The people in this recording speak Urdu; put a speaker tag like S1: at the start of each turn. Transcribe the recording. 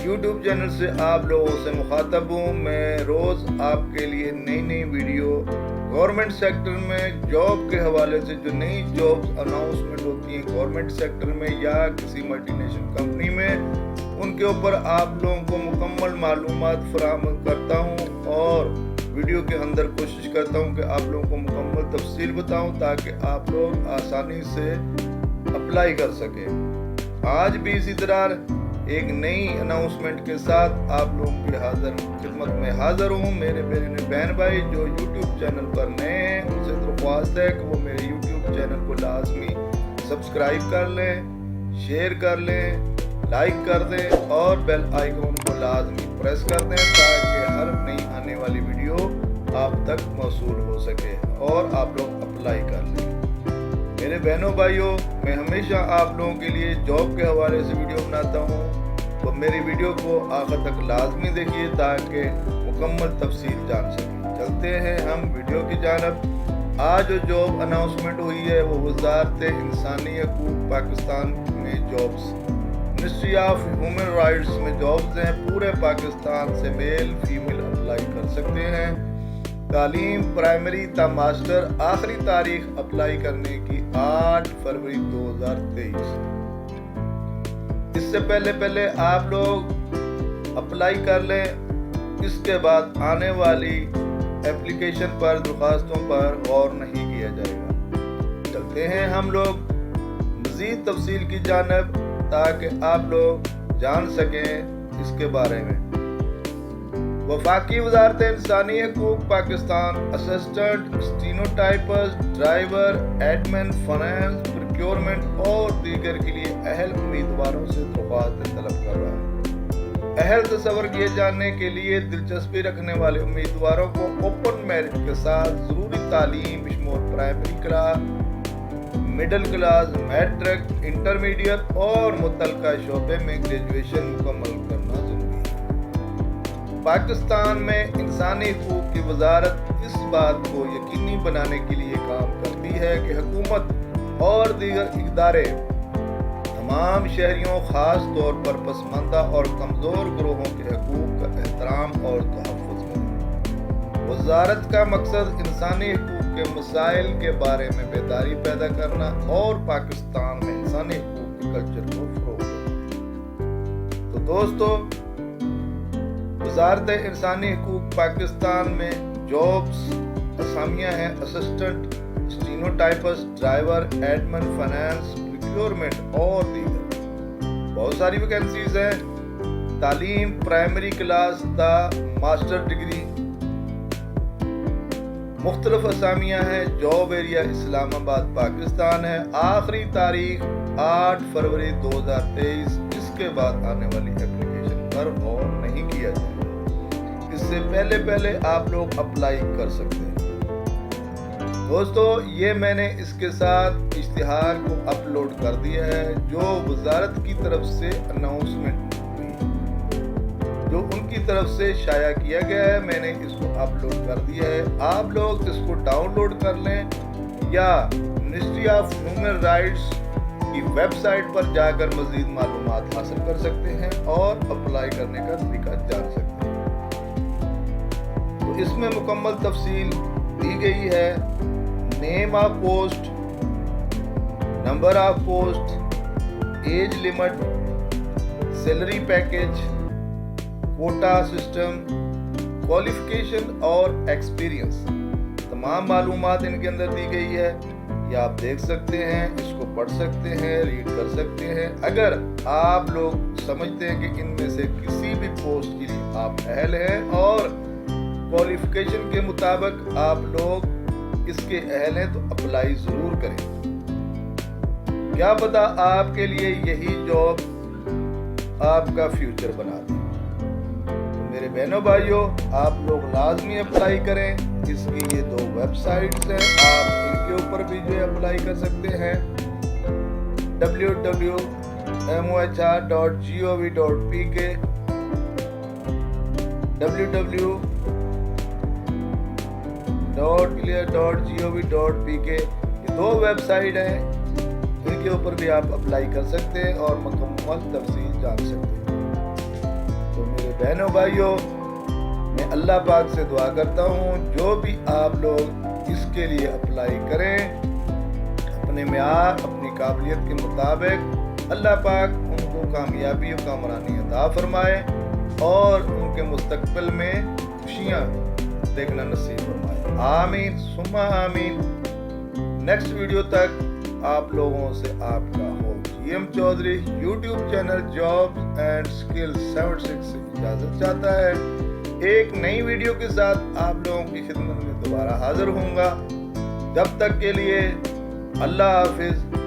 S1: YouTube چینل سے آپ لوگوں سے مخاطب ہوں۔ میں روز آپ کے لیے نئی ویڈیو گورنمنٹ سیکٹر میں جاب کے حوالے سے جو نئی جابز اناؤنسمنٹ ہوتی ہیں گورنمنٹ سیکٹر میں یا کسی ملٹی نیشنل کمپنی میں، ان کے اوپر آپ لوگوں کو مکمل معلومات فراہم کرتا ہوں اور ویڈیو کے اندر کوشش کرتا ہوں کہ آپ لوگوں کو مکمل تفصیل بتاؤں تاکہ آپ لوگ آسانی سے اپلائی کر سکیں۔ آج بھی اسی طرح ایک نئی اناؤنسمنٹ کے ساتھ آپ لوگوں کی خدمت میں حاضر ہوں۔ میرے بہن بھائی جو YouTube چینل پر نئے ہیں ان سے درخواست ہے کہ وہ میرے YouTube چینل کو لازمی سبسکرائب کر لیں، شیئر کر لیں، لائک کر دیں اور بیل آئیکن کو لازمی پریس کر دیں تاکہ ہر نئی آنے والی ویڈیو آپ تک موصول ہو سکے اور آپ لوگ اپلائی کر لیں۔ میرے بہنوں بھائیوں، میں ہمیشہ آپ لوگوں کے لیے جاب کے حوالے سے ویڈیو بناتا ہوں، تو میری ویڈیو کو آخر تک لازمی دیکھیے تاکہ مکمل تفصیل جان سکیں۔ چلتے ہیں ہم ویڈیو کی جانب۔ آج جو جاب اناؤنسمنٹ ہوئی ہے وہ وزارت انسانی حقوق پاکستان میں jobs, ministry of human rights میں جابز ہیں۔ پورے پاکستان سے میل فیمیل اپلائی کر سکتے ہیں۔ تعلیم پرائمری تا ماسٹر، آخری تاریخ اپلائی کرنے کی 8 فروری 2023۔ اس سے پہلے آپ لوگ اپلائی کر لیں، اس کے بعد آنے والی اپلیکیشن پر درخواستوں پر غور نہیں کیا جائے گا۔ چلتے ہیں ہم لوگ مزید تفصیل کی جانب تاکہ آپ لوگ جان سکیں اس کے بارے میں۔ وفاقی وزارت انسانی حقوق Pakistan assistant stenotypist, driver, admin, finance, procurement اور دیگر کے لیے اہل امیدواروں سے درخواست طلب کر رہا ہے۔ اہل تصور کیے جانے کے لیے دلچسپی رکھنے والے امیدواروں کو اوپن میرٹ کے ساتھ ضروری تعلیم بشمول primary class, middle class, matric, intermediate اور متعلقہ شعبے میں گریجویشن مکمل کرنا ضروری ہے۔ پاکستان میں انسانی حقوق کی وزارت اس بات کو یقینی بنانے کے لیے کام کرتی ہے کہ حکومت اور دیگر ادارے تمام شہریوں، خاص طور پر پسماندہ اور کمزور گروہوں کے حقوق کا احترام اور تحفظ کریں۔ وزارت کا مقصد انسانی حقوق کے مسائل کے بارے میں بیداری پیدا کرنا اور پاکستان میں انسانی حقوق کے کلچر کو فروغ دینا۔ تو دوستو، وزارت انسانی حقوق پاکستان میں جابز اسامیاں ہیں assistant stenotypist, driver, admin, finance, procurement اور دیگر۔ بہت ساری ویکینسیز ہیں۔ تعلیم پرائمری کلاس تا ماسٹر ڈگری، مختلف اسامیاں ہیں۔ جاب ایریا اسلام آباد پاکستان ہے۔ آخری تاریخ 8 فروری 2023۔ اس کے بعد آنے والی اپلیکیشن پر غور نہیں کیا جائے۔ اس سے پہلے آپ لوگ اپلائی کر سکتے ہیں۔ دوستو، یہ میں نے اس کے ساتھ اشتہار کو اپلوڈ کر دیا ہے جو وزارت کی طرف سے اناؤنسمنٹ ہوئی، جو ان کی طرف سے شائع کیا گیا ہے۔ میں نے اس کو اپلوڈ کر دیا ہے۔ آپ لوگ اس کو ڈاؤن لوڈ کر لیں یا منسٹری آف ہیومن رائٹس کی ویب سائٹ پر جا کر مزید معلومات حاصل کر سکتے ہیں اور اپلائی کرنے کا طریقہ جان سکتے ہیں۔ تو اس میں مکمل تفصیل دی گئی ہے۔ Name of post, number of post, age limit, salary package, quota system, qualification اور ایکسپیرینس، تمام معلومات ان کے اندر دی گئی ہے۔ یہ آپ دیکھ سکتے ہیں، اس کو پڑھ سکتے ہیں، ریڈ کر سکتے ہیں۔ اگر آپ لوگ سمجھتے ہیں کہ ان میں سے کسی بھی پوسٹ کے لیے آپ اہل ہیں اور کوالیفیکیشن کے مطابق آپ لوگ اس کے اہل ہیں تو اپلائی ضرور کریں۔ کیا پتہ آپ کے لیے یہی جاب آپ کا فیوچر بنا دے۔ میرے بہنوں بھائیوں، آپ لوگ لازمی اپلائی کریں۔ اس کی یہ 2 ویب سائٹس ہیں، آپ ان کے اوپر بھی جو ہے اپلائی کر سکتے ہیں۔ www.mohr.gov.pk، www.clear.gov.pk، یہ 2 ویب سائٹ ہیں، ان کے اوپر بھی آپ اپلائی کر سکتے ہیں اور مکمل تفصیل جان سکتے ہیں۔ بہنوں بھائیوں، میں اللہ پاک سے دعا کرتا ہوں جو بھی آپ لوگ اس کے لیے اپلائی کریں، اپنے معیار اپنی قابلیت کے مطابق اللہ پاک ان کو کامیابی و کامرانی عطا فرمائے اور ان کے مستقبل میں خوشیاں دیکھنا نصیب فرمائے۔ آمین ثم آمین۔ نیکسٹ ویڈیو تک آپ لوگوں سے آپ کا host M Chaudhry YouTube channel jobs and skills 76 سے اجازت چاہتا ہے۔ ایک نئی ویڈیو کے ساتھ آپ لوگوں کی خدمت میں دوبارہ حاضر ہوں گا۔ جب تک کے لیے اللہ حافظ۔